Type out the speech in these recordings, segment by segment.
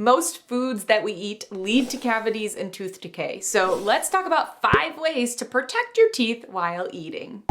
Most foods that we eat lead to cavities and tooth decay. So let's talk about 5 ways to protect your teeth while eating.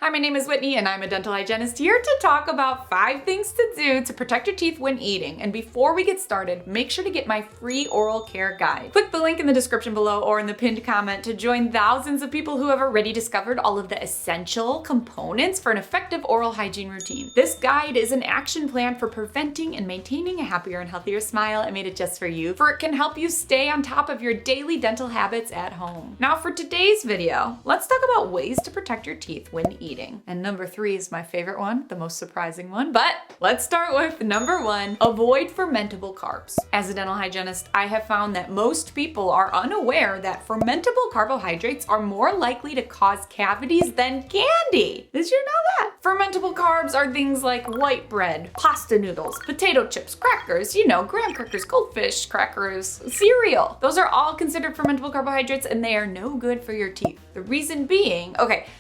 Hi, my name is Whitney and I'm a dental hygienist here to talk about 5 things to do to protect your teeth when eating. And before we get started, make sure to get my free oral care guide. Click the link in the description below or in the pinned comment to join thousands of people who have already discovered all of the essential components for an effective oral hygiene routine. This guide is an action plan for preventing and maintaining a happier and healthier smile. I made it just for you, for it can help you stay on top of your daily dental habits at home. Now for today's video, let's talk about ways to protect your teeth when eating. And number 3 is my favorite one, the most surprising one, but let's start with number 1, avoid fermentable carbs. As a dental hygienist, I have found that most people are unaware that fermentable carbohydrates are more likely to cause cavities than candy. Did you know that? Fermentable carbs are things like white bread, pasta noodles, potato chips, crackers, graham crackers, goldfish crackers, cereal. Those are all considered fermentable carbohydrates and they are no good for your teeth. The reason being,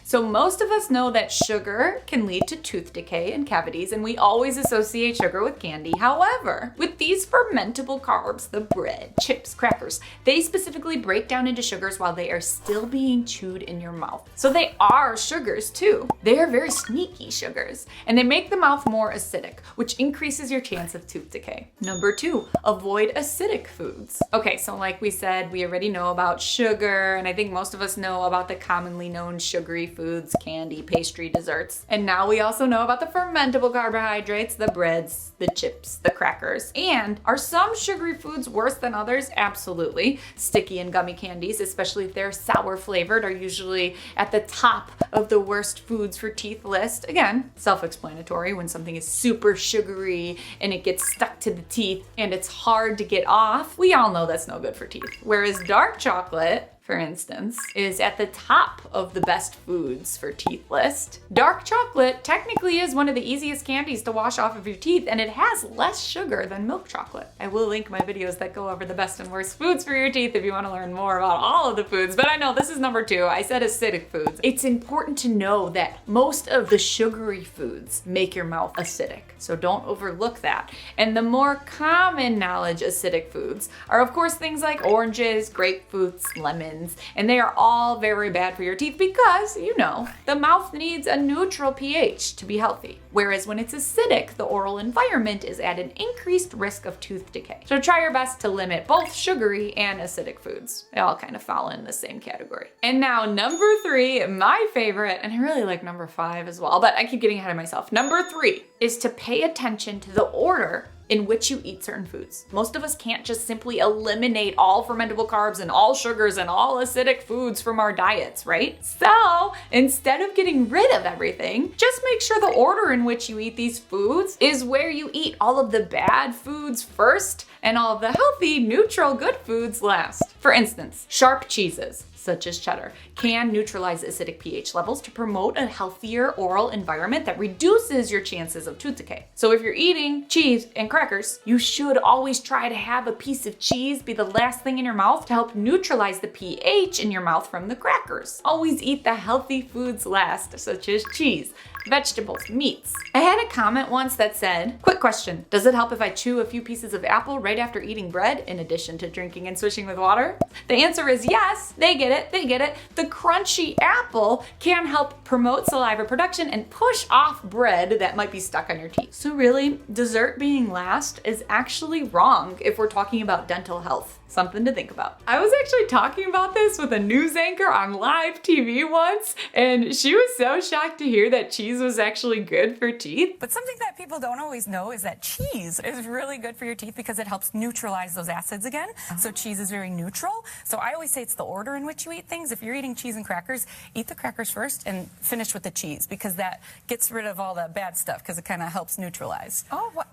so most of us know that sugar can lead to tooth decay and cavities, and we always associate sugar with candy. However, with these fermentable carbs, the bread, chips, crackers, they specifically break down into sugars while they are still being chewed in your mouth. So they are sugars too. They are very sneaky sugars, and they make the mouth more acidic, which increases your chance of tooth decay. Number 2, avoid acidic foods. So like we said, we already know about sugar, and I think most of us know about the commonly known sugary foods, candy, pastry, desserts. And now we also know about the fermentable carbohydrates, the breads, the chips, the crackers. And are some sugary foods worse than others? Absolutely. Sticky and gummy candies, especially if they're sour flavored, are usually at the top of the worst foods for teeth list. Again, self-explanatory. When something is super sugary and it gets stuck to the teeth and it's hard to get off, we all know that's no good for teeth. Whereas dark chocolate, for instance, is at the top of the best foods for teeth list. Dark chocolate technically is one of the easiest candies to wash off of your teeth, and it has less sugar than milk chocolate. I will link my videos that go over the best and worst foods for your teeth if you want to learn more about all of the foods, but I know this is number 2. I said acidic foods. It's important to know that most of the sugary foods make your mouth acidic, so don't overlook that. And the more common knowledge acidic foods are of course things like oranges, grapefruits, lemons, and they are all very bad for your teeth because, the mouth needs a neutral pH to be healthy. Whereas when it's acidic, the oral environment is at an increased risk of tooth decay. So try your best to limit both sugary and acidic foods. They all kind of fall in the same category. And now number 3, my favorite, and I really like number 5 as well, but I keep getting ahead of myself. Number 3 is to pay attention to the order in which you eat certain foods. Most of us can't just simply eliminate all fermentable carbs and all sugars and all acidic foods from our diets, right? So instead of getting rid of everything, just make sure the order in which you eat these foods is where you eat all of the bad foods first and all of the healthy, neutral, good foods last. For instance, sharp cheeses, such as cheddar, can neutralize acidic pH levels to promote a healthier oral environment that reduces your chances of tooth decay. So if you're eating cheese and crackers, you should always try to have a piece of cheese be the last thing in your mouth to help neutralize the pH in your mouth from the crackers. Always eat the healthy foods last, such as cheese, vegetables, meats. I had a comment once that said, quick question, does it help if I chew a few pieces of apple right after eating bread in addition to drinking and swishing with water? The answer is yes, they get it. The crunchy apple can help promote saliva production and push off bread that might be stuck on your teeth. So really, dessert being last is actually wrong if we're talking about dental health. Something to think about. I was actually talking about this with a news anchor on live TV once, and she was so shocked to hear that cheese was actually good for teeth. But something that people don't always know is that cheese is really good for your teeth because it helps neutralize those acids again. So cheese is very neutral. So I always say it's the order in which you eat things. If you're eating cheese and crackers, eat the crackers first and finish with the cheese because that gets rid of all the bad stuff because it kind of helps neutralize. Oh wow,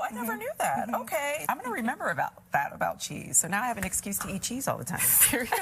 I never knew that. Okay, I'm going to remember about cheese. So now I have an excuse to eat cheese all the time. There you go.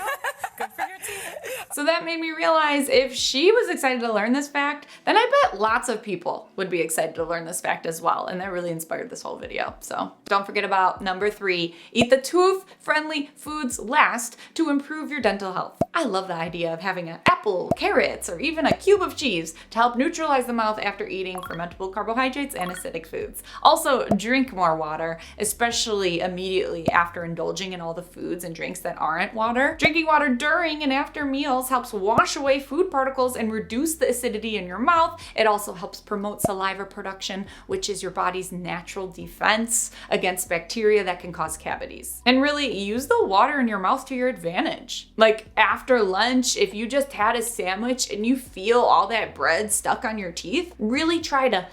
Good for your teeth. So that made me realize if she was excited to learn this fact, then I bet lots of people would be excited to learn this fact as well. And that really inspired this whole video. So don't forget about number 3, eat the tooth-friendly foods last to improve your dental health. I love the idea of having an apple, carrots, or even a cube of cheese to help neutralize the mouth after eating fermentable carbohydrates and acidic foods. Also, drink more water, especially immediately after indulging in all the foods and drinks that aren't water. Drinking water during and after meals helps wash away food particles and reduce the acidity in your mouth. It also helps promote saliva production, which is your body's natural defense against bacteria that can cause cavities. And really use the water in your mouth to your advantage. Like after lunch, if you just had a sandwich and you feel all that bread stuck on your teeth, really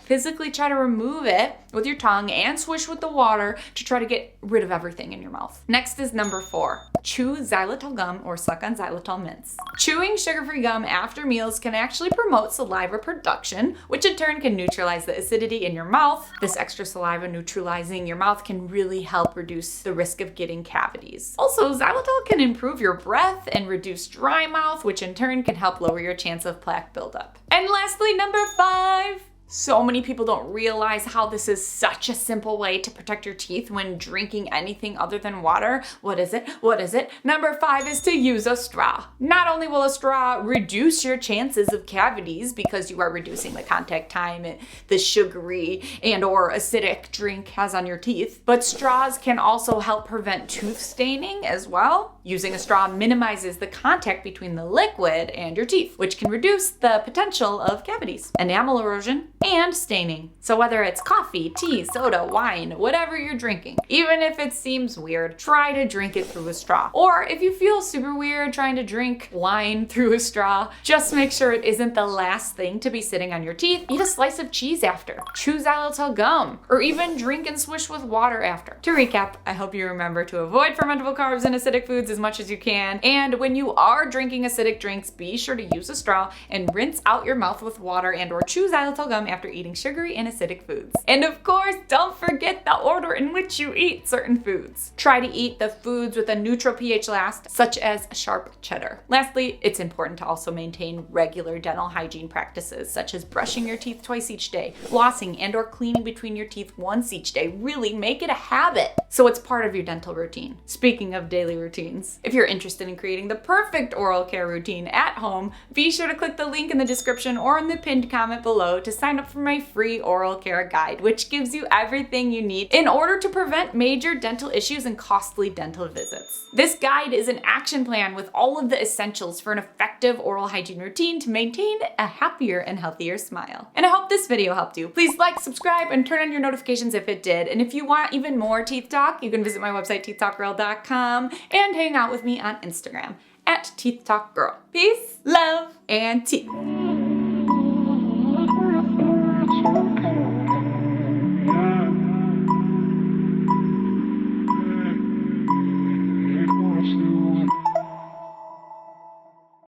physically try to remove it with your tongue and swish with the water to try to get rid of everything in your mouth. Next is number 4. Chew xylitol gum or suck on xylitol mints. Chewing sugar-free gum after meals can actually promote saliva production, which in turn can neutralize the acidity in your mouth. This extra saliva neutralizing your mouth can really help reduce the risk of getting cavities. Also, xylitol can improve your breath and reduce dry mouth, which in turn can help lower your chance of plaque buildup. And lastly, number 5. So many people don't realize how this is such a simple way to protect your teeth when drinking anything other than water. What is it? What is it? Number 5 is to use a straw. Not only will a straw reduce your chances of cavities because you are reducing the contact time the sugary and or acidic drink has on your teeth, but straws can also help prevent tooth staining as well. Using a straw minimizes the contact between the liquid and your teeth, which can reduce the potential of cavities, enamel erosion, and staining. So whether it's coffee, tea, soda, wine, whatever you're drinking, even if it seems weird, try to drink it through a straw. Or if you feel super weird trying to drink wine through a straw, just make sure it isn't the last thing to be sitting on your teeth. Eat a slice of cheese after. Chew xylitol gum, or even drink and swish with water after. To recap, I hope you remember to avoid fermentable carbs and acidic foods as much as you can. And when you are drinking acidic drinks, be sure to use a straw and rinse out your mouth with water and or chew xylitol gum after eating sugary and acidic foods. And of course, don't forget the order in which you eat certain foods. Try to eat the foods with a neutral pH last, such as sharp cheddar. Lastly, it's important to also maintain regular dental hygiene practices, such as brushing your teeth twice each day, flossing and or cleaning between your teeth once each day. Really make it a habit so it's part of your dental routine. Speaking of daily routines, if you're interested in creating the perfect oral care routine at home, be sure to click the link in the description or in the pinned comment below to sign up for my free oral care guide, which gives you everything you need in order to prevent major dental issues and costly dental visits. This guide is an action plan with all of the essentials for an effective oral hygiene routine to maintain a happier and healthier smile. And I hope this video helped you. Please like, subscribe, and turn on your notifications if it did. And if you want even more teeth talk, you can visit my website, teethtalkgirl.com, and hang out with me on Instagram @teethtalkgirl. Peace, love, and teeth.